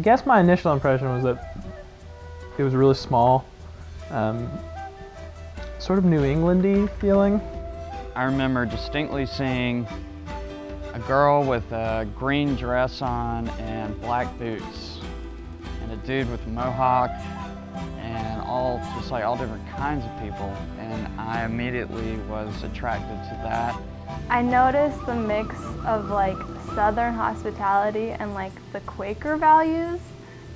guess my initial impression was that it was really small, sort of New England-y feeling. I remember distinctly seeing a girl with a green dress on and black boots, and a dude with a mohawk, and all different kinds of people, and I immediately was attracted to that. I noticed the mix of like Southern hospitality and like the Quaker values,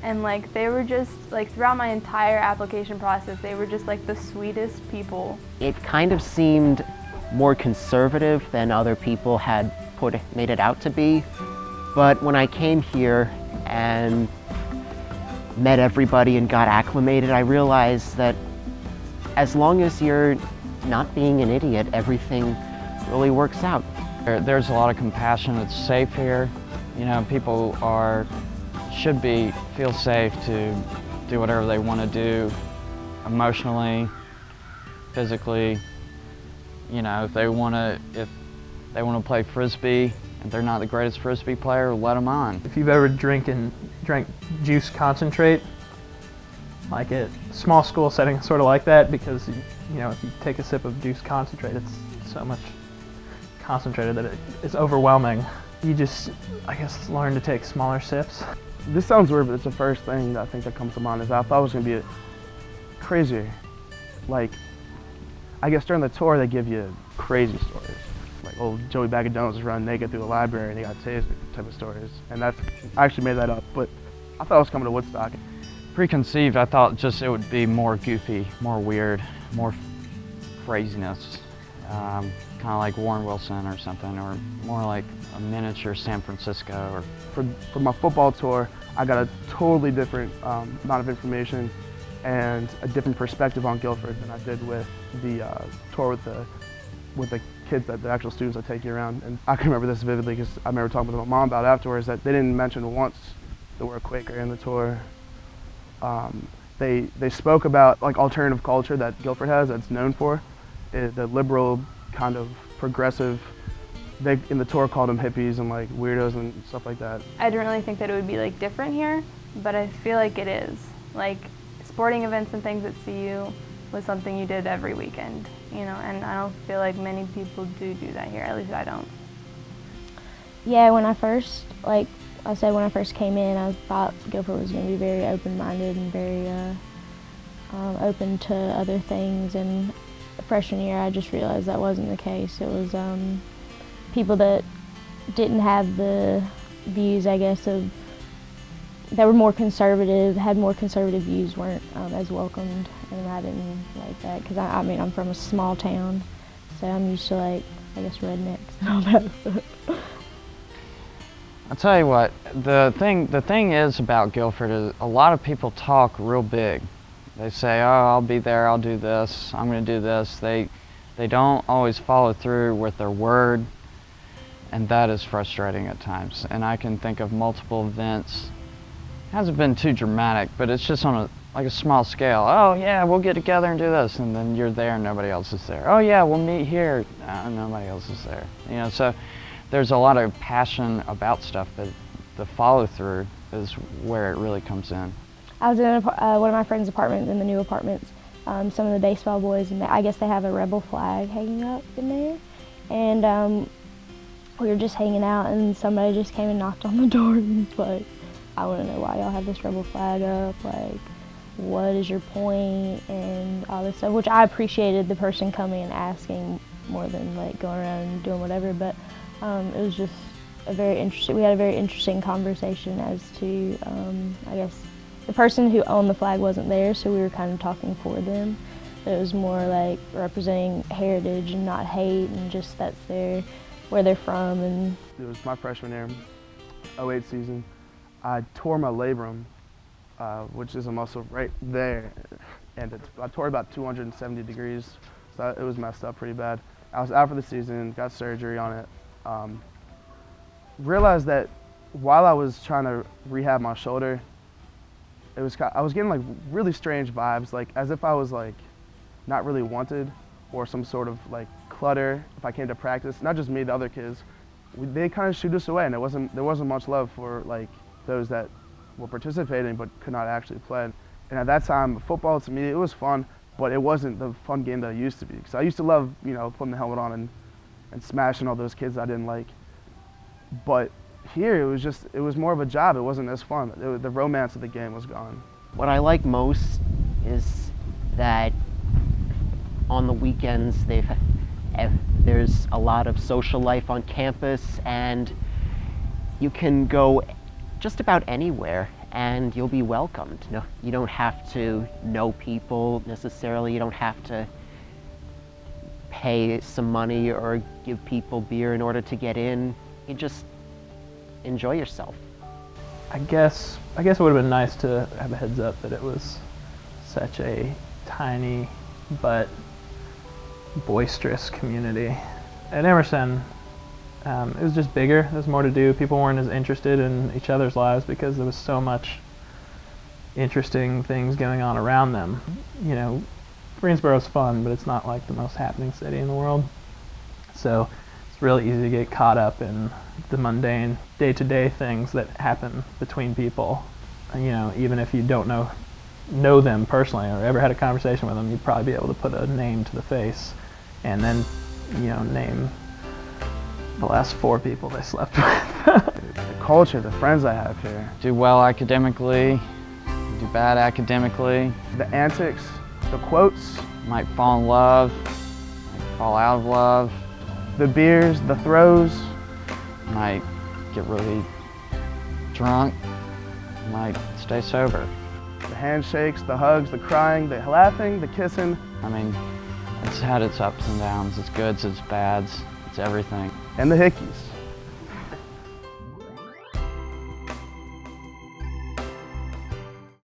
and like they were just like throughout my entire application process, they were just like the sweetest people. It kind of seemed more conservative than other people had made it out to be, but when I came here and met everybody and got acclimated, I realized that as long as you're not being an idiot, everything really works out. There's a lot of compassion. It's safe here. You know, people should feel safe to do whatever they want to do, emotionally, physically. You know, if they want to play frisbee and they're not the greatest frisbee player, let them on. If you've ever drank juice concentrate, like a small school setting, sort of like that, because you know, if you take a sip of juice concentrate, it's so much concentrated that it's overwhelming. You just, I guess, learn to take smaller sips. This sounds weird, but it's the first thing that I think that comes to mind is I thought it was going to be crazier. Like, I guess during the tour they give you crazy stories. Like, old Joey Bag of Donuts was running naked through a library and he got tased type of stories. And I actually made that up, but I thought I was coming to Woodstock. Preconceived, I thought just it would be more goofy, more weird, more craziness. Kind of like Warren Wilson or something, or more like a miniature San Francisco. Or For my football tour, I got a totally different amount of information and a different perspective on Guilford than I did with the tour with the kids, the actual students that take you around. And I can remember this vividly because I remember talking with my mom about it afterwards, that they didn't mention once the word Quaker in the tour. They spoke about like alternative culture that Guilford has, that's known for, the liberal kind of progressive. They in the tour called them hippies and like weirdos and stuff like that. I didn't really think that it would be like different here, but I feel like it is. Like sporting events and things at CU was something you did every weekend, you know, and I don't feel like many people do that here, at least I don't. Yeah, when I first came in, I thought Guilford was going to be very open-minded and very open to other things, and freshman year I just realized that wasn't the case. It was people that didn't have the views, I guess, that were more conservative, had more conservative views, weren't as welcomed, and I didn't like that because I mean I'm from a small town, so I'm used to like, I guess, rednecks and all that stuff. I'll tell you what, the thing is about Guilford is a lot of people talk real big. They say, oh, I'll be there, I'll do this, I'm going to do this. They don't always follow through with their word, and that is frustrating at times. And I can think of multiple events. It hasn't been too dramatic, but it's just on a small scale. Oh yeah, we'll get together and do this, and then you're there and nobody else is there. Oh yeah, we'll meet here, nobody else is there. You know, so there's a lot of passion about stuff, but the follow through is where it really comes in. I was in one of my friend's apartments, in the new apartments. Some of the baseball boys, and I guess they have a rebel flag hanging up in there. And we were just hanging out, and somebody just came and knocked on the door and was like, I want to know why y'all have this rebel flag up, like, what is your point, and all this stuff, which I appreciated the person coming and asking more than like going around and doing whatever, but it was just we had a very interesting conversation as to, I guess, the person who owned the flag wasn't there, so we were kind of talking for them. But it was more like representing heritage and not hate, and just that's where they're from. And it was my freshman year, 08 season. I tore my labrum, which is a muscle right there, and I tore about 270 degrees, so it was messed up pretty bad. I was out for the season, got surgery on it. Realized that while I was trying to rehab my shoulder, I was getting like really strange vibes, like as if I was like not really wanted, or some sort of like clutter if I came to practice. Not just me, the other kids. They kind of shooed us away, and there wasn't much love for like those that were participating but could not actually play. And at that time, football to me, it was fun, but it wasn't the fun game that it used to be. Because I used to love, putting the helmet on and smashing all those kids I didn't like. But here, it was more of a job. It wasn't as fun. The romance of the game was gone. What I like most is that on the weekends there's a lot of social life on campus, and you can go just about anywhere and you'll be welcomed. No, you don't have to know people necessarily. You don't have to pay some money or give people beer in order to get in. You just enjoy yourself. I guess it would have been nice to have a heads up that it was such a tiny but boisterous community. At Emerson, it was just bigger. There was more to do. People weren't as interested in each other's lives because there was so much interesting things going on around them. Greensboro's fun, but it's not like the most happening city in the world. So it's really easy to get caught up in the mundane, day-to-day things that happen between people. Even if you don't know them personally or ever had a conversation with them, you'd probably be able to put a name to the face and then, name the last 4 people they slept with. The culture, the friends I have here. Do well academically, do bad academically. The antics, the quotes. Might fall in love, might fall out of love. The beers, the throws. Might get really drunk, might stay sober. The handshakes, the hugs, the crying, the laughing, the kissing. I mean, it's had its ups and downs, its goods, its bads, it's everything. And the hickeys.